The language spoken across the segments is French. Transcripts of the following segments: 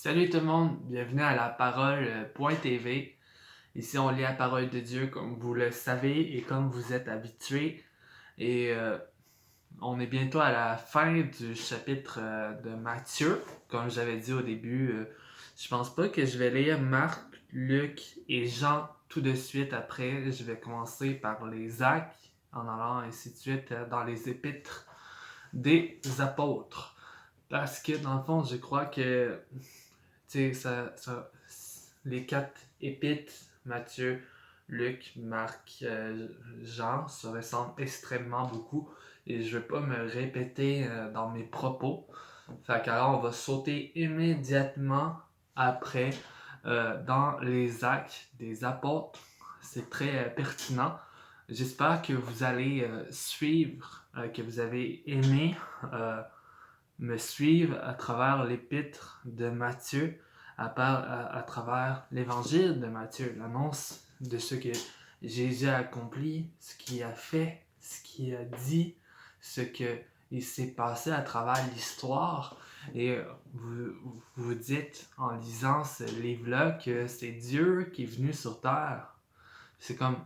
Salut tout le monde, bienvenue à la parole.tv. Ici on lit la parole de Dieu comme vous le savez et comme vous êtes habitués. Et on est bientôt à la fin du chapitre de Matthieu. Comme j'avais dit au début, je pense pas que je vais lire Marc, Luc et Jean tout de suite après. Je vais commencer par les actes en allant ainsi de suite dans les épîtres des apôtres. Parce que dans le fond, je crois que tu sais, les quatre épîtres, Matthieu, Luc, Marc, Jean, se ressemblent extrêmement beaucoup et je ne vais pas me répéter dans mes propos. Fait qu'alors, on va sauter immédiatement après dans les actes des apôtres. C'est très pertinent. J'espère que vous allez suivre, que vous avez aimé me suivre à travers l'épître de Matthieu, à travers l'évangile de Matthieu, l'annonce de ce que Jésus a accompli, ce qu'il a fait, ce qu'il a dit, ce qu'il s'est passé à travers l'histoire. Et vous dites en lisant ce livre-là que c'est Dieu qui est venu sur terre. C'est comme,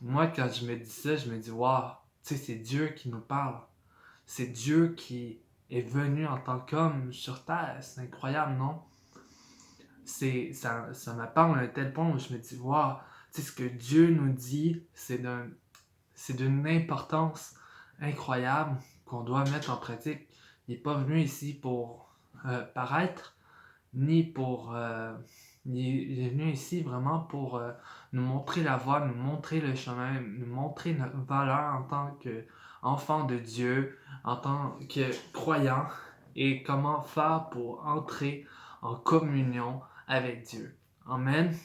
moi quand je me dis ça, je me dis, waouh, tu sais, c'est Dieu qui nous parle. C'est Dieu qui est venu en tant qu'homme sur terre. C'est incroyable, non? Ça me parle à un tel point où je me dis, waouh, tu sais, ce que Dieu nous dit, c'est d'une importance incroyable qu'on doit mettre en pratique. Il n'est pas venu ici pour paraître, ni pour. Il est venu ici vraiment pour nous montrer la voie, nous montrer le chemin, nous montrer notre valeur en tant qu'enfant de Dieu, en tant que croyant, et comment faire pour entrer en communion avec Dieu. Amen.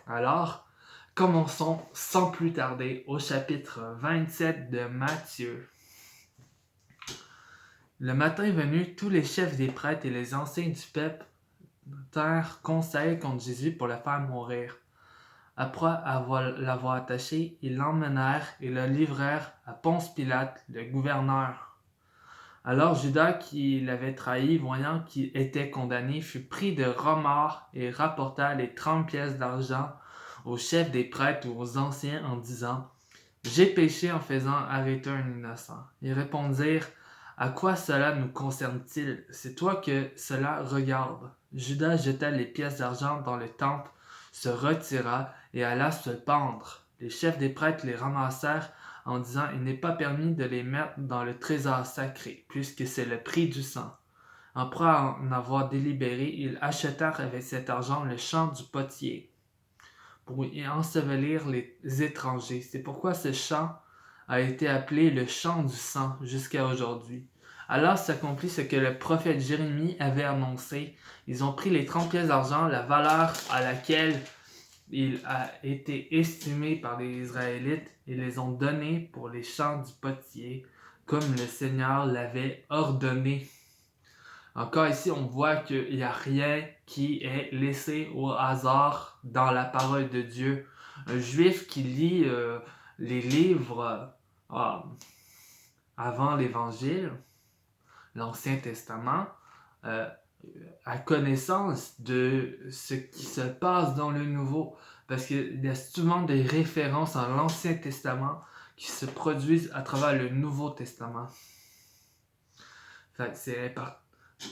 Alors, commençons sans plus tarder au chapitre 27 de Matthieu. Le matin venu, tous les chefs des prêtres et les anciens du peuple tinrent conseil contre Jésus pour le faire mourir. Après l'avoir attaché, ils l'emmenèrent et le livrèrent à Ponce Pilate, le gouverneur. Alors Judas, qui l'avait trahi, voyant qu'il était condamné, fut pris de remords et rapporta les 30 pièces d'argent aux chefs des prêtres ou aux anciens en disant « J'ai péché en faisant arrêter un innocent. » Ils répondirent « À quoi cela nous concerne-t-il? C'est toi que cela regarde. » Judas jeta les pièces d'argent dans le temple, se retira et alla se pendre. Les chefs des prêtres les ramassèrent en disant « Il n'est pas permis de les mettre dans le trésor sacré, puisque c'est le prix du sang. » Après en avoir délibéré, ils achetèrent avec cet argent le champ du potier pour y ensevelir les étrangers. C'est pourquoi ce champ a été appelé le champ du sang jusqu'à aujourd'hui. Alors s'accomplit ce que le prophète Jérémie avait annoncé. Ils ont pris les 30 pièces d'argent, la valeur à laquelle il a été estimé par les Israélites, et les ont donnés pour les champs du potier, comme le Seigneur l'avait ordonné. Encore ici, on voit qu'il n'y a rien qui est laissé au hasard dans la parole de Dieu. Un juif qui lit les livres avant l'Évangile, l'Ancien Testament, a connaissance de ce qui se passe dans le Nouveau. Parce qu'il y a souvent des références dans l'Ancien Testament qui se produisent à travers le Nouveau Testament. Fait que c'est important.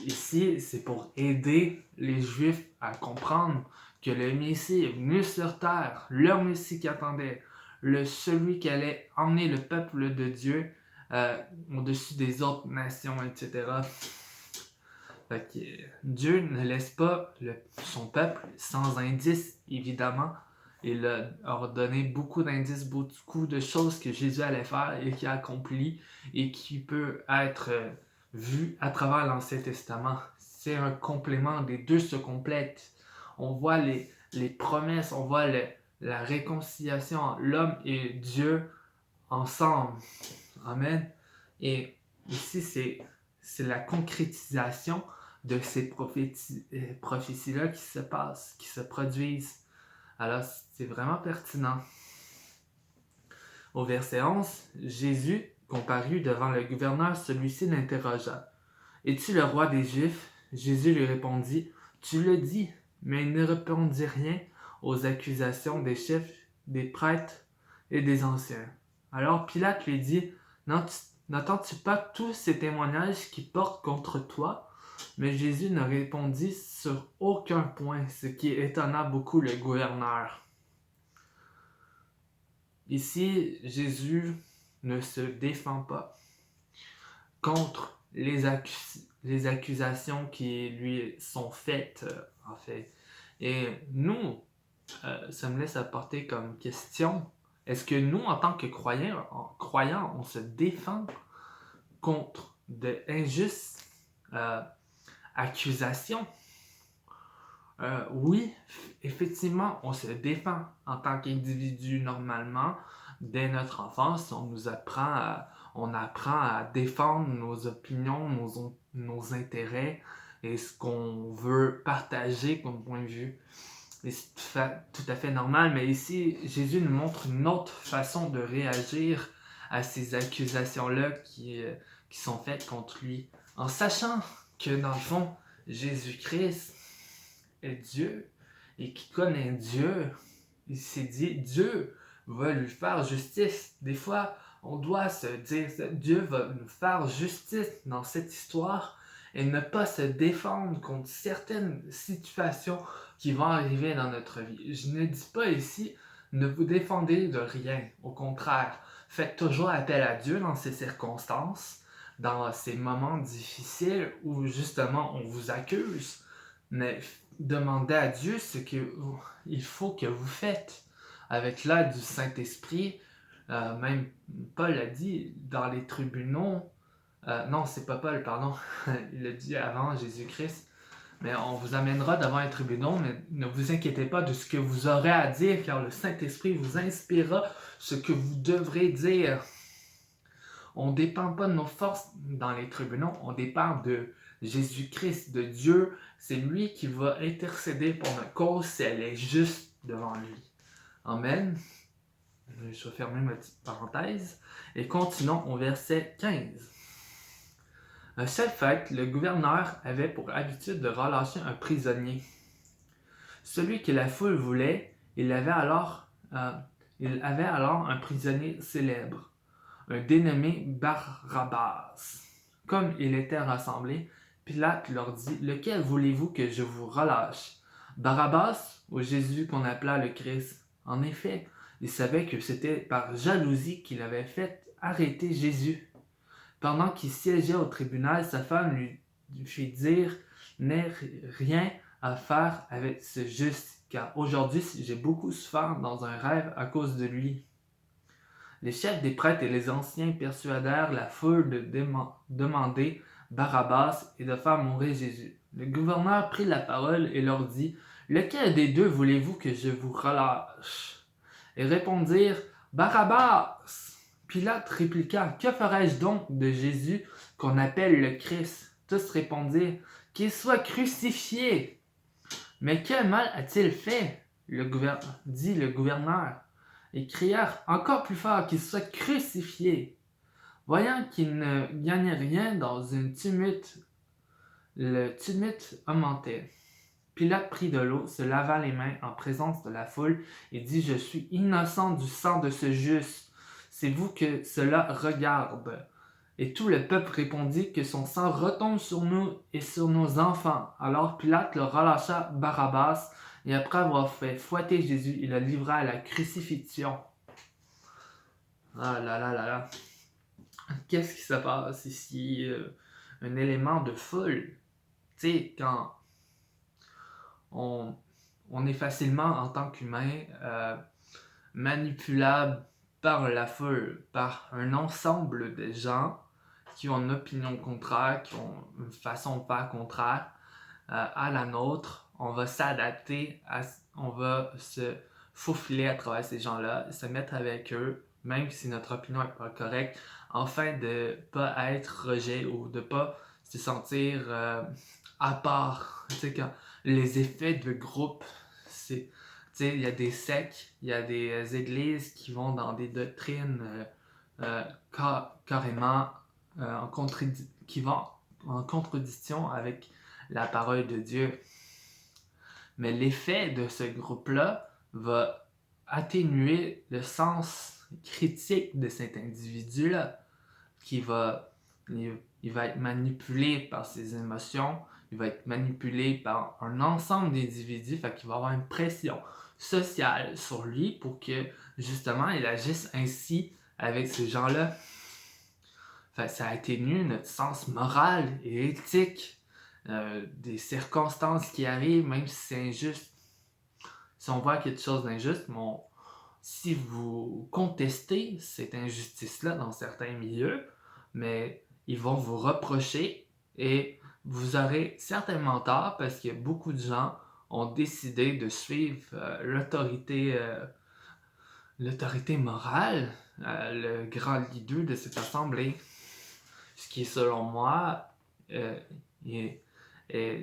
Ici, c'est pour aider les Juifs à comprendre que le Messie est venu sur terre, le Messie qui attendait, celui qui allait emmener le peuple de Dieu au-dessus des autres nations, etc. Fait que Dieu ne laisse pas son peuple sans indice, évidemment. Il leur a donné beaucoup d'indices, beaucoup de choses que Jésus allait faire et qui a accompli et qui peut être vu à travers l'Ancien Testament. C'est un complément, les deux se complètent. On voit les promesses, on voit la réconciliation entre l'homme et Dieu ensemble. Amen. Et ici, c'est la concrétisation de ces prophéties-là qui se passent, qui se produisent. Alors, c'est vraiment pertinent. Au verset 11, Jésus comparut devant le gouverneur, celui-ci l'interrogea. « Es-tu le roi des Juifs? » Jésus lui répondit, « tu le dis. Mais il ne répondit rien aux accusations des chefs, des prêtres et des anciens. Alors Pilate lui dit, n'entends-tu pas tous ces témoignages qui portent contre toi? Mais Jésus ne répondit sur aucun point, ce qui étonna beaucoup le gouverneur. Ici, Jésus ne se défend pas contre les accusations qui lui sont faites, en fait. Et nous, ça me laisse apporter comme question, est-ce que nous, en tant que croyants, on se défend contre de injustes accusations? Oui, effectivement, on se défend en tant qu'individu normalement. Dès notre enfance, on apprend à défendre nos opinions, nos intérêts et ce qu'on veut partager comme point de vue. Et c'est tout à fait normal, mais ici, Jésus nous montre une autre façon de réagir à ces accusations-là qui sont faites contre lui. En sachant que dans le fond, Jésus-Christ est Dieu et qui connaît Dieu, il s'est dit, Dieu va lui faire justice. Des fois, on doit se dire, Dieu va nous faire justice dans cette histoire et ne pas se défendre contre certaines situations qui vont arriver dans notre vie. Je ne dis pas ici, ne vous défendez de rien. Au contraire, faites toujours appel à Dieu dans ces circonstances, dans ces moments difficiles où justement on vous accuse. Mais demandez à Dieu ce qu'il faut que vous faites avec l'aide du Saint-Esprit. Même Paul a dit dans les tribunaux, non, c'est pas Paul, pardon, il l'a dit avant Jésus-Christ, mais on vous amènera devant un tribunal, mais ne vous inquiétez pas de ce que vous aurez à dire, car le Saint-Esprit vous inspirera ce que vous devrez dire. On ne dépend pas de nos forces dans les tribunaux, on dépend de Jésus-Christ, de Dieu. C'est lui qui va intercéder pour notre cause si elle est juste devant lui. Amen. Je vais fermer ma petite parenthèse et continuons au verset 15. Un seul fait, le gouverneur avait pour habitude de relâcher un prisonnier. Celui que la foule voulait, il avait alors un prisonnier célèbre, un dénommé Barabbas. Comme il était rassemblé, Pilate leur dit, « Lequel voulez-vous que je vous relâche? Barabbas ou Jésus qu'on appela le Christ? » En effet, il savait que c'était par jalousie qu'il avait fait arrêter Jésus. Pendant qu'il siégeait au tribunal, sa femme lui fit dire « N'aie rien à faire avec ce juste, car aujourd'hui j'ai beaucoup souffert dans un rêve à cause de lui. » Les chefs des prêtres et les anciens persuadèrent la foule de demander Barabbas et de faire mourir Jésus. Le gouverneur prit la parole et leur dit « Lequel des deux voulez-vous que je vous relâche? » Ils répondirent « Barabbas !» Pilate répliqua « Que ferais-je donc de Jésus qu'on appelle le Christ ?» Tous répondirent « Qu'il soit crucifié !» « Mais quel mal a-t-il fait ?» dit le gouverneur. Et crièrent encore plus fort qu'il soit crucifié. Voyant qu'il ne gagnait rien dans une tumulte, le tumulte augmentait. Pilate prit de l'eau, se lava les mains en présence de la foule et dit « Je suis innocent du sang de ce juste. C'est vous que cela regarde. » Et tout le peuple répondit que son sang retombe sur nous et sur nos enfants. Alors Pilate le relâcha Barabbas, et après avoir fait fouetter Jésus, il le livra à la crucifixion. Ah là là là là. Qu'est-ce qui se passe ici? Un élément de foule. Tu sais, quand on est facilement, en tant qu'humain, manipulable par la foule, par un ensemble de gens qui ont une opinion contraire, qui ont une façon de faire contraire à la nôtre. On va s'adapter, on va se faufiler à travers ces gens-là, se mettre avec eux, même si notre opinion n'est pas correcte, afin de ne pas être rejet ou de ne pas se sentir à part. Tu sais, quand les effets de groupe, c'est... Tu sais, il y a des sectes, il y a des églises qui vont dans des doctrines carrément qui vont en contradiction avec la parole de Dieu. Mais l'effet de ce groupe-là va atténuer le sens critique de cet individu-là, qui il va être manipulé par ses émotions, il va être manipulé par un ensemble d'individus, fait qu'il va avoir une pression sociale sur lui pour que, justement, il agisse ainsi avec ces gens-là. Fait que ça atténue notre sens moral et éthique des circonstances qui arrivent, même si c'est injuste. Si on voit quelque chose d'injuste, si vous contestez cette injustice-là dans certains milieux, mais ils vont vous reprocher et vous aurez certainement tort parce que beaucoup de gens ont décidé de suivre l'autorité morale, le grand leader de cette assemblée, ce qui selon moi est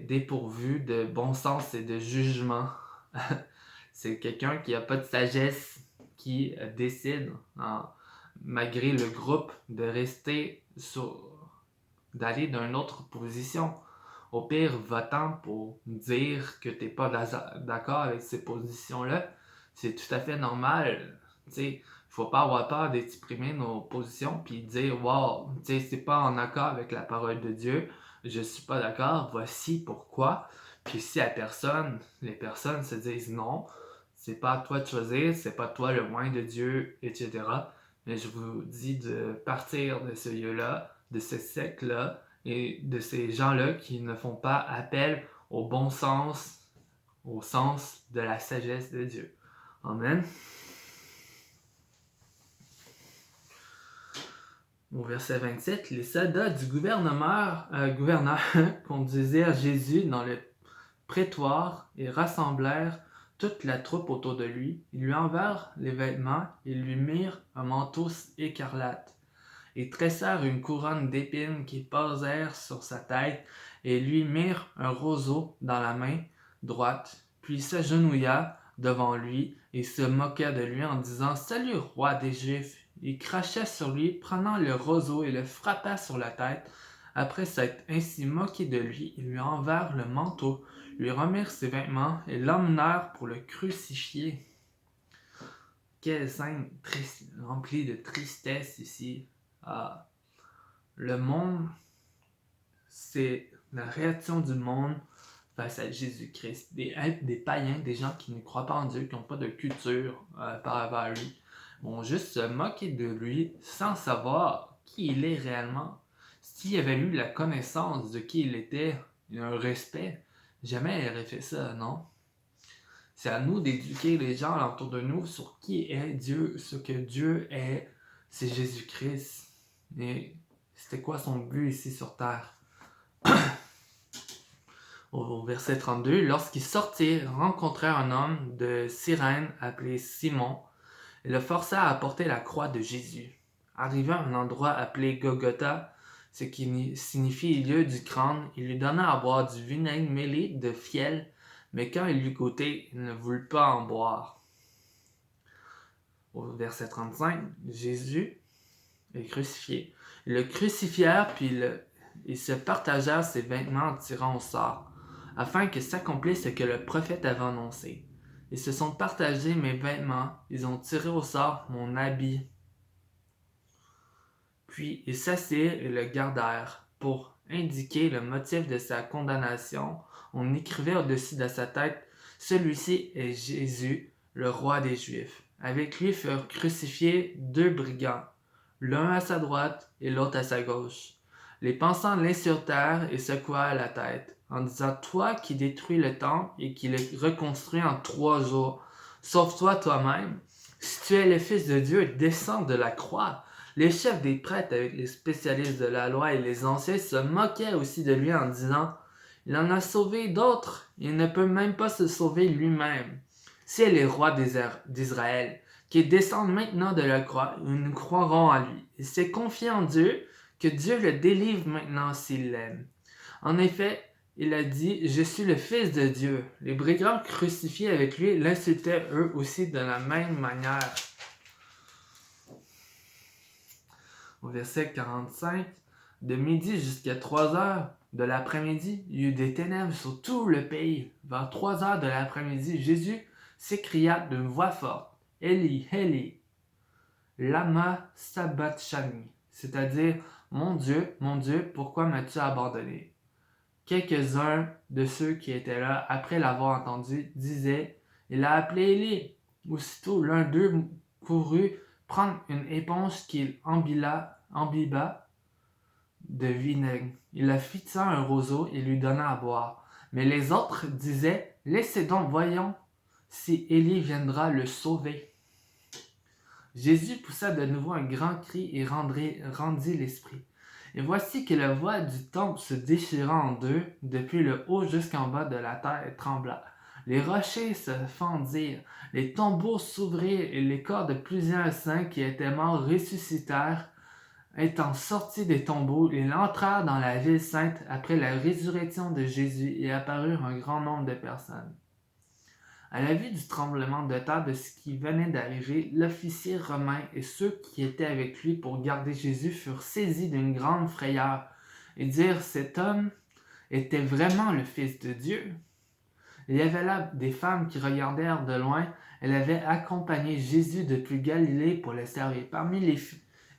dépourvu de bon sens et de jugement. C'est quelqu'un qui n'a pas de sagesse, qui décide, malgré le groupe, de rester d'aller d'une autre position. Au pire, votant pour dire que tu n'es pas d'accord avec ces positions-là, c'est tout à fait normal. Il ne faut pas avoir peur d'exprimer nos positions puis dire « Wow, c'est pas en accord avec la parole de Dieu, je suis pas d'accord, voici pourquoi. » Puis si les personnes se disent « Non, c'est pas à toi de choisir, c'est pas toi le loin de Dieu, etc. » Mais je vous dis de partir de ce lieu-là, de ce secte-là, et de ces gens-là qui ne font pas appel au bon sens, au sens de la sagesse de Dieu. Amen. Au verset 27, les soldats du gouverneur conduisirent Jésus dans le prétoire et rassemblèrent toute la troupe autour de lui. Ils lui enlevèrent les vêtements et lui mirent un manteau écarlate. Et tressèrent une couronne d'épines qui posèrent sur sa tête et lui mirent un roseau dans la main droite. Puis il s'agenouilla devant lui et se moqua de lui en disant « Salut, roi des Juifs !» Il cracha sur lui, prenant le roseau et le frappa sur la tête. Après s'être ainsi moqué de lui, ils lui enlevèrent le manteau, lui remirent ses vêtements et l'emmenèrent pour le crucifier. Quelle scène remplie de tristesse ici. Le monde, c'est la réaction du monde face à Jésus-Christ. Des païens, des gens qui ne croient pas en Dieu, qui n'ont pas de culture par rapport à lui, vont juste se moquer de lui sans savoir qui il est réellement. S'il avait eu la connaissance de qui il était, un respect, jamais il aurait fait ça, non? C'est à nous d'éduquer les gens autour de nous sur qui est Dieu, ce que Dieu est, c'est Jésus-Christ. Et c'était quoi son but ici sur terre? Au verset 32, lorsqu'ils sortirent, rencontrèrent un homme de Cyrène appelé Simon et le força à porter la croix de Jésus. Arrivant à un endroit appelé Golgotha, ce qui signifie lieu du crâne, il lui donna à boire du vinaigre mêlé de fiel, mais quand il l'eut goûté, il ne voulut pas en boire. Au verset 35, Jésus est crucifié. Ils le crucifièrent, puis ils se partagèrent ses vêtements en tirant au sort, afin que s'accomplisse ce que le prophète avait annoncé. Ils se sont partagés mes vêtements, ils ont tiré au sort mon habit. Puis ils s'assirent et le gardèrent. Pour indiquer le motif de sa condamnation, on écrivait au-dessus de sa tête « Celui-ci est Jésus, le roi des Juifs ». Avec lui furent crucifiés 2 brigands, l'un à sa droite et l'autre à sa gauche. Les pensants l'insultèrent et secouèrent la tête, en disant « Toi qui détruis le temple et qui le reconstruis en 3 jours, sauve-toi toi-même. Si tu es le Fils de Dieu, descends de la croix. » Les chefs des prêtres avec les spécialistes de la loi et les anciens se moquaient aussi de lui en disant « Il en a sauvé d'autres, il ne peut même pas se sauver lui-même. Si elle est roi d'Israël, qu'il descende maintenant de la croix, nous croirons à lui. Il s'est confié en Dieu, que Dieu le délivre maintenant s'il l'aime. En effet, il a dit « Je suis le Fils de Dieu ». Les brigands crucifiés avec lui l'insultaient eux aussi de la même manière. Au verset 45, de midi jusqu'à 3 heures, de l'après-midi, il y eut des ténèbres sur tout le pays. Vers 3 heures de l'après-midi, Jésus s'écria d'une voix forte, Eli, Eli, lama sabachthani, c'est-à-dire, mon Dieu, pourquoi m'as-tu abandonné? Quelques-uns de ceux qui étaient là, après l'avoir entendu, disaient, il a appelé Élie. Aussitôt, l'un d'eux courut prendre une éponge qu'il imbiba de vinaigre. Il la fixa un roseau et lui donna à boire. Mais les autres disaient, laissez donc, voyons si Élie viendra le sauver. Jésus poussa de nouveau un grand cri et rendit l'esprit. Et voici que la voie du temple se déchira en deux, depuis le haut jusqu'en bas de la terre et trembla. Les rochers se fendirent, les tombeaux s'ouvrirent et les corps de plusieurs saints qui étaient morts ressuscitèrent. Étant sortis des tombeaux, ils entrèrent dans la ville sainte après la résurrection de Jésus et apparurent un grand nombre de personnes. À la vue du tremblement de terre de ce qui venait d'arriver, l'officier romain et ceux qui étaient avec lui pour garder Jésus furent saisis d'une grande frayeur et dirent, cet homme était vraiment le Fils de Dieu. Il y avait là des femmes qui regardèrent de loin. Elles avaient accompagné Jésus depuis Galilée pour le servir. Parmi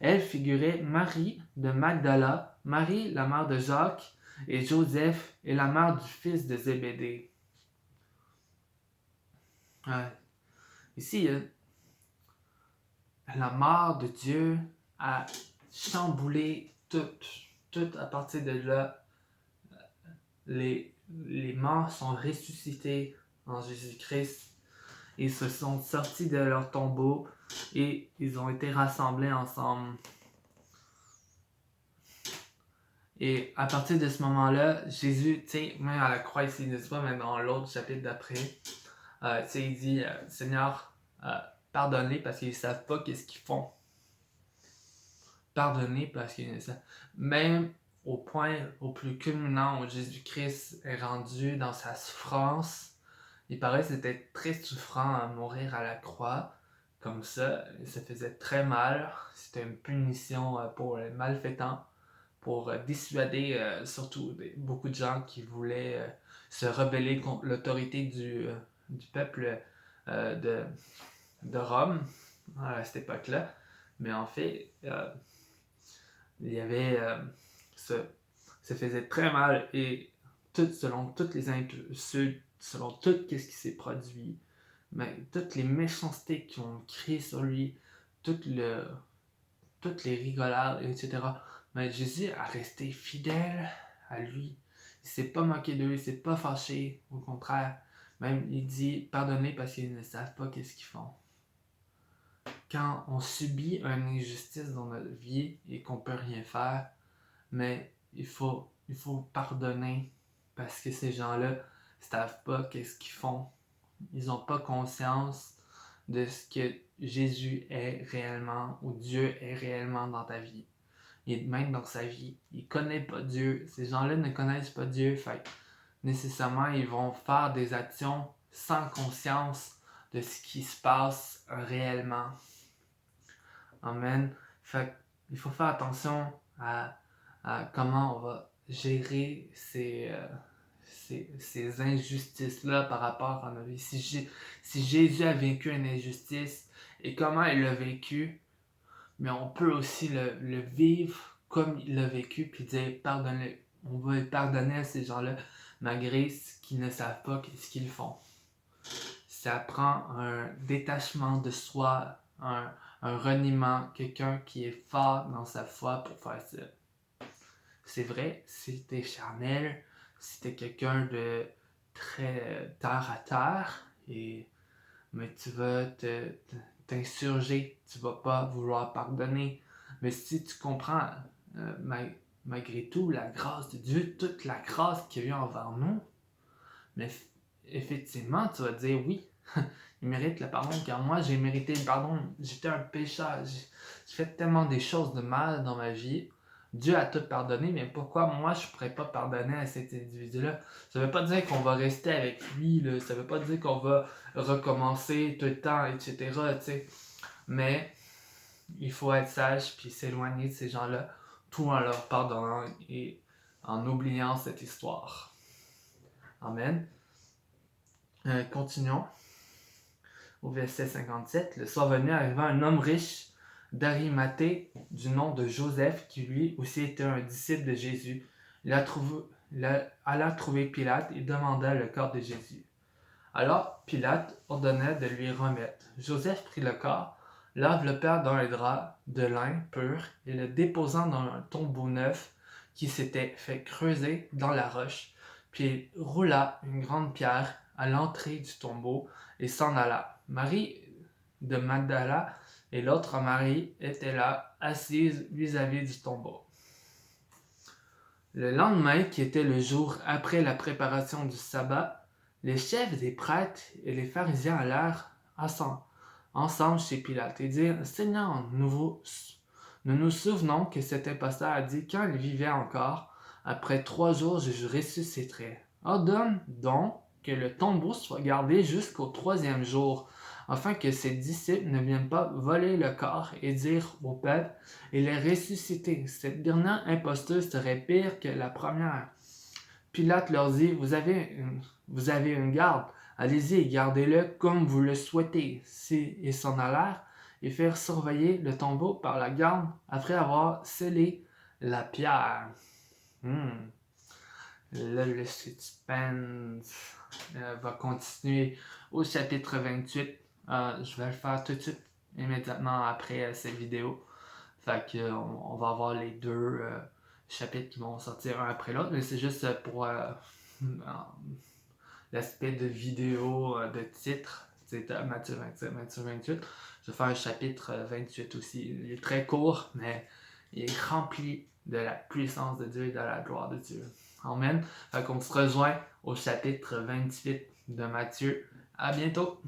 elles figuraient Marie de Magdala, Marie la mère de Jacques et Joseph et la mère du fils de Zébédée. Ici, la mort de Dieu a chamboulé tout à partir de là. Les morts sont ressuscités en Jésus-Christ. Ils se sont sortis de leur tombeau et ils ont été rassemblés ensemble. Et à partir de ce moment-là, Jésus, tu sais, même à la croix ici, il ne dit pas, mais dans l'autre chapitre d'après, il dit, Seigneur, pardonne-les parce qu'ils ne savent pas qu'est-ce qu'ils font. Pardonnez parce qu'ils ne savent. Même au point, au plus culminant où Jésus-Christ est rendu dans sa souffrance, il paraît que c'était très souffrant à mourir à la croix, comme ça, ça faisait très mal, c'était une punition pour les malfaitants, pour dissuader surtout beaucoup de gens qui voulaient se rebeller contre l'autorité du peuple de Rome à cette époque-là. Mais en fait, il y avait ça faisait très mal et selon toutes les selon tout ce qui s'est produit, mais toutes les méchancetés qui ont créé sur lui, toutes les rigolades, etc. Mais Jésus a resté fidèle à lui. Il s'est pas moqué d'eux, il s'est pas fâché, au contraire. Même il dit pardonnez parce qu'ils ne savent pas qu'est-ce qu'ils font. Quand on subit une injustice dans notre vie et qu'on peut rien faire, mais il faut pardonner parce que ces gens-là ne savent pas qu'est-ce qu'ils font. Ils n'ont pas conscience de ce que Jésus est réellement ou Dieu est réellement dans ta vie. Et même dans sa vie, il ne connaît pas Dieu. Ces gens-là ne connaissent pas Dieu. Fait nécessairement, ils vont faire des actions sans conscience de ce qui se passe réellement. Amen. Fait il faut faire attention à comment on va gérer ces injustices-là par rapport à notre vie. Si Jésus a vécu une injustice et comment il l'a vécu, mais on peut aussi le vivre comme il l'a vécu puis dire pardonnez. On va pardonner à ces gens-là malgré ce qu'ils ne savent pas ce qu'ils font. Ça prend un détachement de soi, un reniement, quelqu'un qui est fort dans sa foi pour faire ça. C'est vrai, si t'es charnel, si t'es quelqu'un de très terre à terre, mais tu vas t'insurger, tu vas pas vouloir pardonner. Mais si tu comprends, malgré tout, la grâce de Dieu, toute la grâce qu'il y a eu envers nous, mais effectivement, tu vas dire oui, il mérite le pardon, car moi j'ai mérité le pardon, j'étais un pécheur, j'ai fait tellement des choses de mal dans ma vie. Dieu a tout pardonné, mais pourquoi moi je pourrais pas pardonner à cet individu-là? Ça veut pas dire qu'on va rester avec lui, là. Ça veut pas dire qu'on va recommencer tout le temps, etc. T'sais. Mais il faut être sage puis s'éloigner de ces gens-là, tout en leur pardonnant. Et en oubliant cette histoire. Amen. Continuons. Au verset 57, le soir venu arriva un homme riche d'Arimathée du nom de Joseph, qui lui aussi était un disciple de Jésus. Il alla trouver Pilate et demanda le corps de Jésus. Alors Pilate ordonna de lui remettre. Joseph prit le corps, l'enveloppa dans un drap de lin pur et le déposant dans un tombeau neuf qui s'était fait creuser dans la roche, puis il roula une grande pierre à l'entrée du tombeau et s'en alla. Marie de Magdala et l'autre Marie étaient là, assises vis-à-vis du tombeau. Le lendemain, qui était le jour après la préparation du sabbat, les chefs des prêtres et les pharisiens allèrent ensemble chez Pilate et dirent: Seigneur, nous nous souvenons que cet imposteur a dit, quand il vivait encore, après 3 jours je ressusciterai. Ordonne donc que le tombeau soit gardé jusqu'au 3e jour, afin que ses disciples ne viennent pas voler le corps et dire au peuple: il est ressuscité. Cette dernière imposture serait pire que la première. Pilate leur dit: vous avez une garde, allez-y et gardez-le comme vous le souhaitez. Ils s'en allèrent et firent surveiller le tombeau par la garde après avoir scellé la pierre. Là, le suspense va continuer au chapitre 28. Je vais le faire tout de suite, immédiatement après cette vidéo. Fait que on va avoir les 2 chapitres qui vont sortir un après l'autre, mais c'est juste pour l'aspect de vidéo, de titre. C'est Matthieu 27, Matthieu 28. Je vais faire un chapitre 28 aussi. Il est très court, mais il est rempli de la puissance de Dieu et de la gloire de Dieu. Amen. Fait qu'on se rejoint au chapitre 28 de Matthieu. À bientôt!